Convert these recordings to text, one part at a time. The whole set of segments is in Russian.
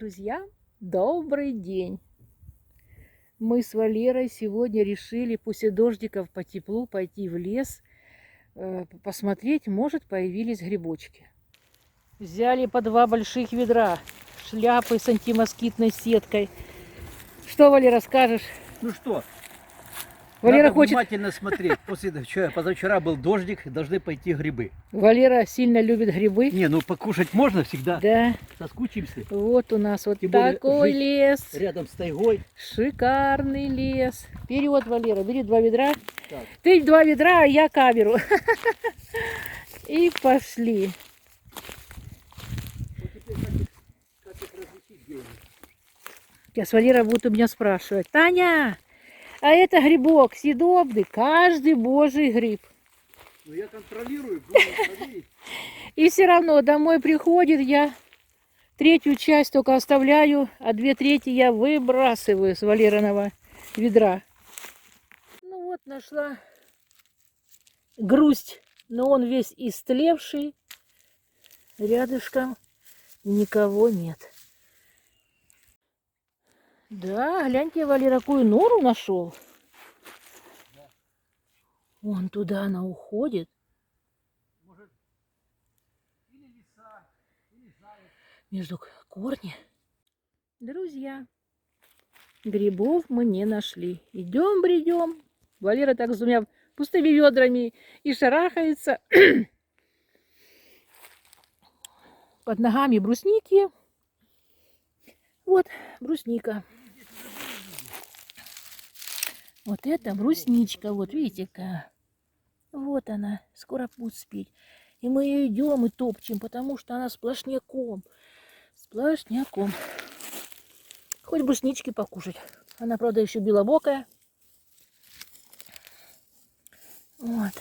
Друзья, добрый день! Мы с Валерой сегодня решили после дождиков по теплу пойти в лес, посмотреть, может, появились грибочки. Взяли по 2 больших ведра, шляпы с антимоскитной сеткой. Что, Валера, скажешь? Ну что, Валера надо хочет... внимательно смотреть. Позавчера был дождик, должны пойти грибы. Валера сильно любит грибы. Не, ну покушать можно всегда. Да. Соскучимся. Вот у нас вот Тем более такой жить лес. Рядом с тайгой. Шикарный лес. Вперед, Валера, бери 2 ведра. Так. Ты 2 ведра, а я камеру. И пошли. Вот теперь как их различить где-нибудь? Сейчас Валера будет у меня спрашивать: Таня, а это грибок съедобный, каждый божий гриб. Ну я контролирую, буду проверить. И все равно домой приходит, я 1/3 часть только оставляю, а 2/3 я выбрасываю с Валериного ведра. Ну вот, нашла грусть, но он весь истлевший. Рядышком никого нет. Да, гляньте, Валера, какую нору нашел. Вон туда она уходит. Может, или лиса, или заяц. Между корни. Друзья, грибов мы не нашли. Идем, бредем. Валера так с 2 пустыми ведрами и шарахается. Под ногами брусники. Вот брусника. Вот это брусничка. Вот видите какая. Вот она. Скоро будет спеть. И мы ее идем и топчем, потому что она сплошняком. Сплошняком. Хоть бруснички покушать. Она, правда, еще белобокая. Вот.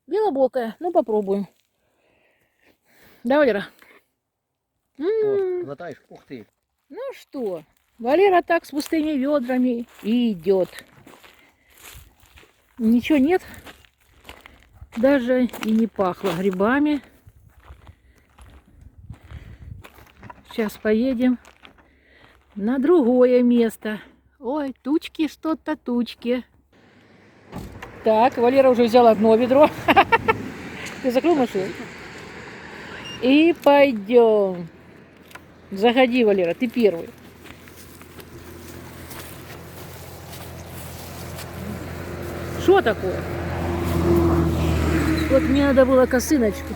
Белобокая. Ну, попробуем. Да, Валера? О, глотаешь? Ух ты. Ну что, Валера так с пустыми ведрами и идет. Ничего нет. Даже и не пахло грибами. Сейчас поедем на другое место. Ой, тучки, что-то тучки. Так, Валера уже взял 1 ведро. Ты закрыл машину? И пойдем. Заходи, Валера, ты первый. Что такое? Вот мне надо было косыночку.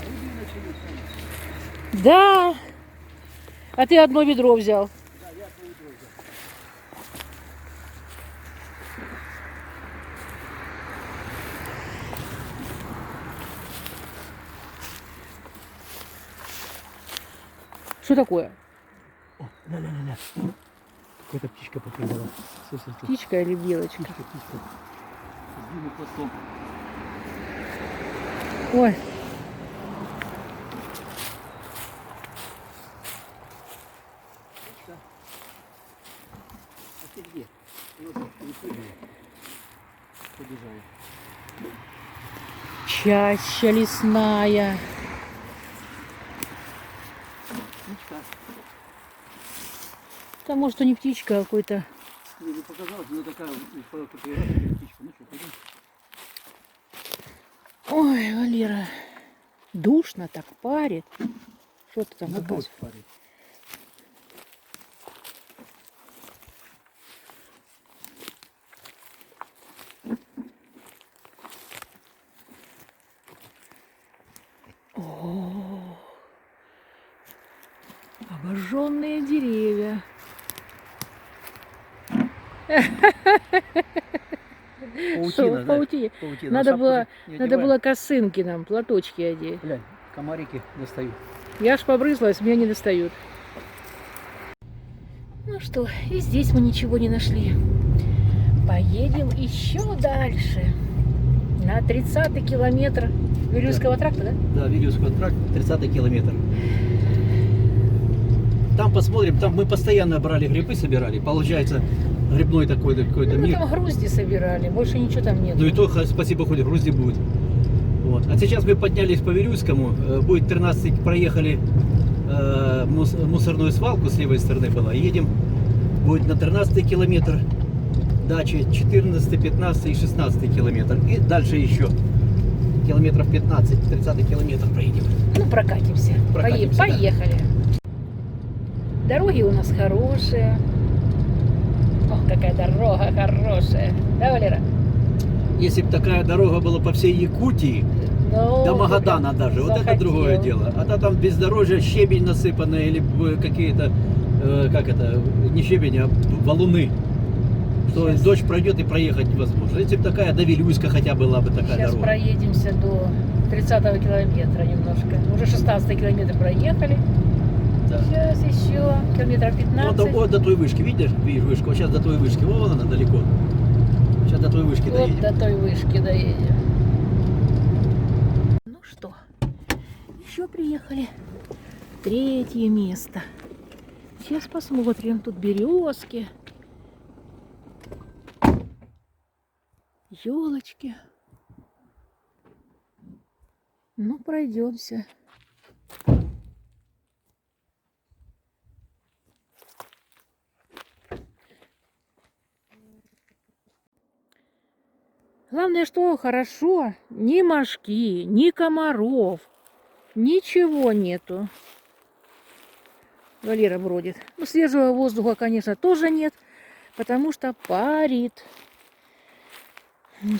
Да. А ты 1 ведро взял. Да, я 1 ведро взял. Что такое? О, ля-ля-ля-ля. Какая-то птичка попрыгала. Слушай, Птичка или белочка? птичка. С длинным хвостом. Ой. А ты где? Вот, перепрыгивай. Побежала. Чаща лесная. Птичка. Да может, не птичка, а какой-то. Мне не показалось, но такая птичка. Ну что, пойдем? Ой, Валера, душно так парит. Что ты там На показываешь? дождь парит. О, обожженные деревья. Паутина, да? Паутина. Паутина. Надо Шапку было, не надо одеваем. было косынки нам, платочки одеть. Глянь, комарики достают. Я ж побрызлась, меня не достают. Ну что, и здесь мы ничего не нашли. Поедем еще дальше. На 30-й километр Вилюйского тракта, да? Да, Вилюйский тракт, 30-й километр. Там посмотрим, там мы постоянно брали грибы, собирали. Получается, грибной такой какой-то Ну, мы мир. там грузди собирали, больше ничего там нет. Ну и то, спасибо, хоть грузди будет. Вот. А сейчас мы поднялись по Вилюйскому, будет 13, проехали мусорную свалку с левой стороны была. Едем, будет на 13-й километр дачи, 14, 15 и 16 километр. И дальше еще километров 15, 30-й километр проедем. Ну, прокатимся. Прокатимся, да. Поехали. Дороги у нас хорошие. Ох, какая дорога хорошая. Да, Валера? Если бы такая дорога была по всей Якутии, Ну, до Магадана даже, вот это другое дело. А то там бездорожье, щебень насыпанный или какие-то, как это, не щебень, а валуны. Что Сейчас. дождь пройдет и проехать невозможно. Если бы такая до Вилюйска хотя была бы такая Сейчас дорога. проедемся до 30-го километра немножко. Уже 16-й километр проехали. Да. Сейчас еще километров 15. Вот до той вышки, видишь вышку? Вот сейчас до той вышки, вон она далеко. Сейчас до той вышки Вот доедем. до той вышки доедем. Ну что, еще приехали. Третье место. Сейчас посмотрим. Тут березки, елочки. Ну, пройдемся. Главное, что хорошо, ни мошки, ни комаров, ничего нету. Валера бродит. Ну, свежего воздуха, конечно, тоже нет, потому что парит.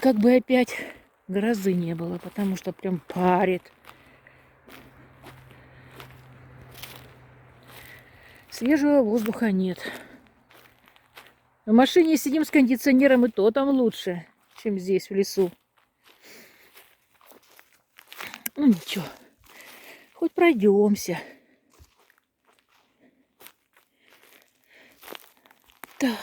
Как бы опять грозы не было, потому что прям парит. Свежего воздуха нет. В машине сидим с кондиционером, и то там лучше, чем здесь, в лесу. Ну ничего, хоть пройдемся. Так.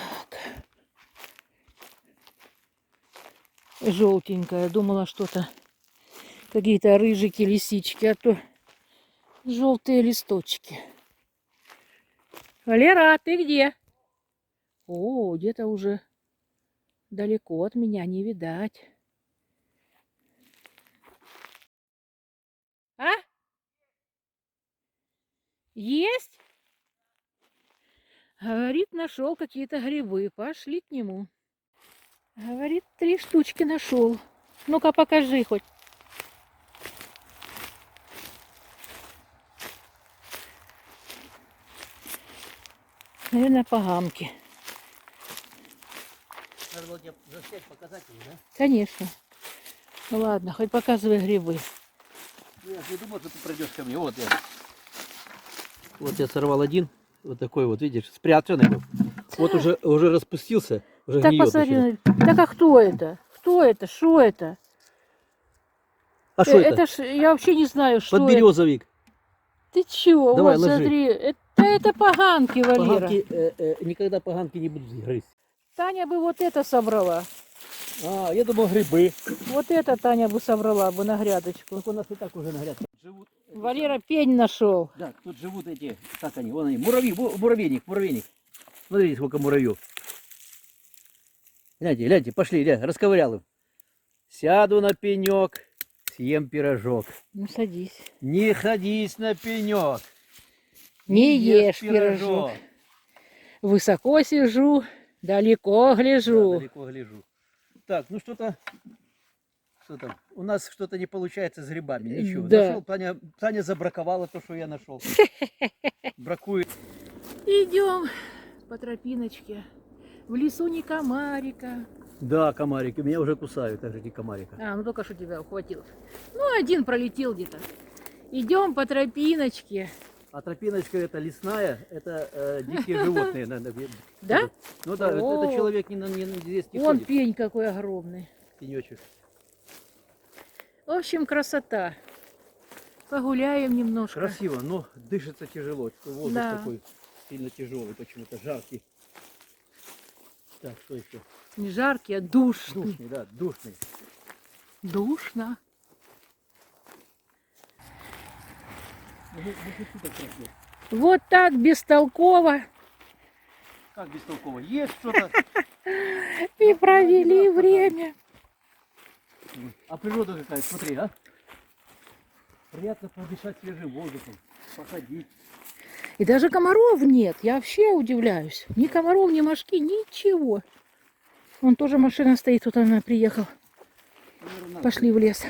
Желтенькая. Думала, что-то какие-то рыжики, лисички, а то желтые листочки. Валера, ты где? О, где-то уже далеко от меня не видать. А? Есть? Говорит, нашел какие-то грибы. Пошли к нему. Говорит, 3 штучки нашел. Ну-ка, покажи хоть. Наверное, поганки. Надо было тебе заснять, показать его, да? Конечно. Ну ладно, хоть показывай грибы. Ну, я не думал, что ты пройдешь ко мне. Вот я сорвал один. Вот такой вот, видишь, спрятанный был. Вот уже распустился. Уже Так гниет посмотри. начинает. Так а кто это? Кто это? Что это? А что это? Это ж, я вообще не знаю, что это. Подберезовик. Ты чего? Давай, Вот ложи. смотри. Это поганки, Валера. Никогда поганки не будут грызть. Таня бы вот это собрала. А, я думал грибы. Вот это Таня бы собрала бы на грядочку. Так у нас и так уже на грядке живут. Валера пень нашел. Да, тут живут эти, как они, вон они, муравейник. Смотрите, сколько муравьев. Гляньте, пошли, расковырял им. Сяду на пенек, съем пирожок. Ну садись. Не ходись на пенек. Не ешь пирожок. Высоко сижу, далеко гляжу. Да, далеко гляжу. Так, ну что там? У нас что-то не получается с грибами. Ничего. Да. Нашел, Таня забраковала то, что я нашел. Бракует. Идем по тропиночке. В лесу ни комарика. Да, комарики. Меня уже кусают, так же не комарика. А, ну только что тебя ухватил. Ну, один пролетел где-то. Идем по тропиночке. А тропиночка это лесная, это дикие животные. Да? Ну да, О. это человек здесь не Вон ходит. пень какой огромный. Пенечек. В общем, красота. Погуляем немножко. Красиво, но дышится тяжело. Воздух Да. такой сильно тяжелый, почему-то жаркий. Так, что еще? Не жаркий, а душный. Душный, да, душный. Душно. Вот так бестолково Как бестолково? Есть что-то. и провели время. А природа какая, смотри, а? Приятно подышать свежим воздухом. Походи. И даже комаров нет. Я вообще удивляюсь. Ни комаров, ни мошки, ничего. Вон тоже машина стоит, тут она приехала. Пошли в лес.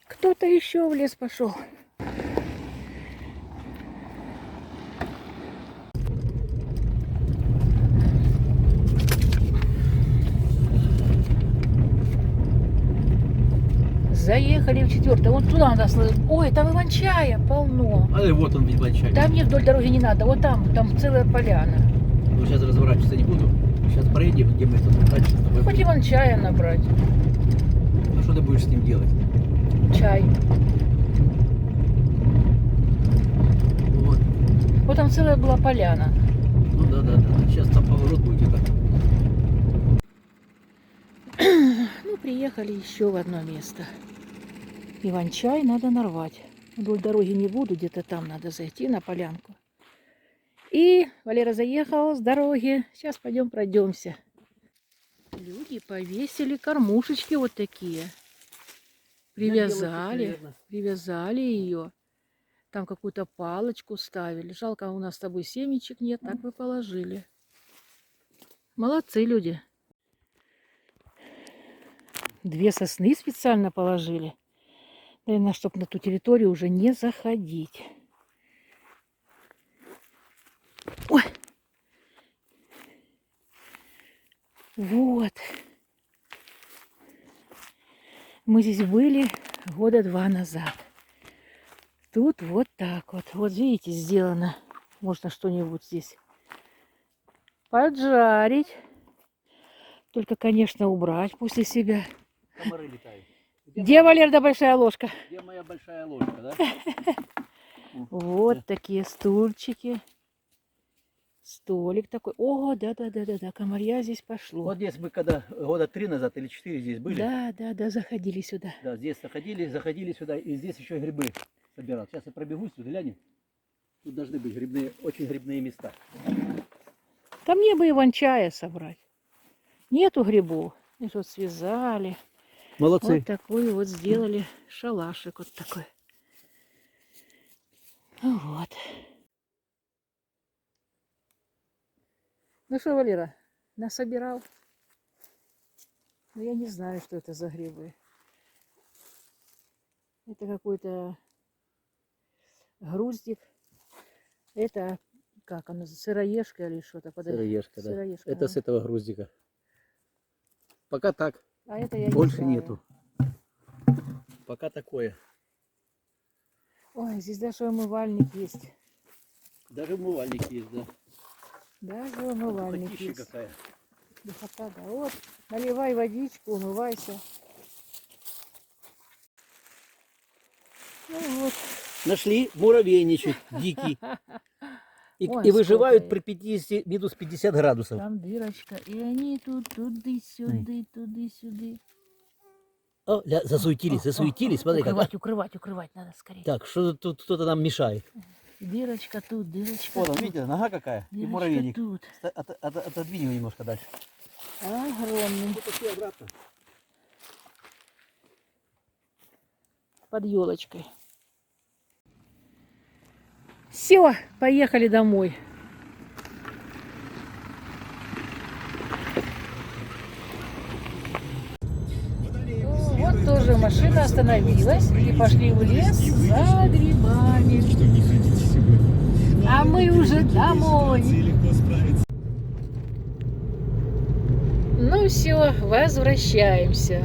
Кто-то еще в лес пошел. Заехали в 4-й. Вот туда надо. Ой, там иван-чая полно. А вот он, иван-чай. Да мне вдоль дороги не надо. Вот там целая поляна. Ну, сейчас разворачиваться не буду. Сейчас проедем, где мы тут дальше с тобой. Хоть иван-чая набрать. А что ты будешь с ним делать? Чай. Вот. Вот там целая была поляна. Ну да. Сейчас там поворот будет. И так. Ну, приехали еще в одно место. Иван-чай надо нарвать. Вдоль дороги не буду, где-то там надо зайти на полянку. И Валера заехал с дороги. Сейчас пойдем пройдемся. Люди повесили кормушечки вот такие. Привязали ее. Там какую-то палочку ставили. Жалко, у нас с тобой семечек нет, так бы положили. Молодцы люди. 2 сосны специально положили. Наверное, чтобы на ту территорию уже не заходить. Ой! Вот. Мы здесь были года 2 назад. Тут вот так вот. Вот видите, сделано. Можно что-нибудь здесь поджарить. Только, конечно, убрать после себя. Комары летают. Где, Валерда, большая ложка? Где моя большая ложка, да? Вот такие стульчики. Столик такой. О, да, комарья здесь пошло. Вот здесь мы когда года 3 назад или 4 здесь были. Да, заходили сюда. Да, здесь заходили сюда, и здесь еще грибы собирал. Сейчас я пробегусь, тут глянем. Тут должны быть грибные, очень грибные места. Да мне бы иван-чая собрать. Нету грибов. И вот связали. Молодцы. Вот такой вот сделали шалашик вот такой. Ну вот. Ну что, Валера, насобирал? Ну я не знаю, что это за грибы. Это какой-то груздик. Это как оно, сыроежка или что-то? Сыроежка, да. Сыроежка, Это с этого груздика. Пока так. А это я Больше не знаю. нету. Пока такое. Ой, здесь даже умывальник есть. Даже умывальник есть, да. Даже умывальник Потише есть. какая. Духота, да. Вот, наливай водичку, умывайся. Ну вот. Нашли муравейничек дикий. И Ой, выживают сколько при 50, минус 50 градусов. Там дырочка. И они тут туды-сюды, туды-сюды. О, засуетились, смотри как. Укрывать надо скорее. Так, что тут кто-то нам мешает. Дырочка тут, дырочка Вот он, тут. видите, нога какая? И Дырочка муравейник. тут. Отодвинь его немножко дальше. Огромный. Вот такие обратно. Под елочкой. Все, поехали домой. Вот тоже машина остановилась и пошли в лес за грибами. А мы уже домой. Ну все, возвращаемся.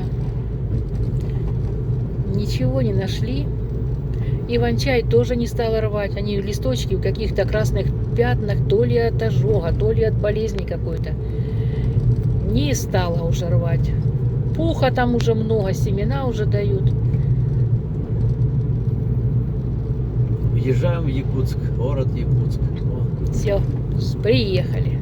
Ничего не нашли. Иван-чай тоже не стала рвать. Они листочки в каких-то красных пятнах, то ли от ожога, то ли от болезни какой-то. Не стала уже рвать. Пуха там уже много, семена уже дают. Въезжаем в Якутск, город Якутск. Все, приехали.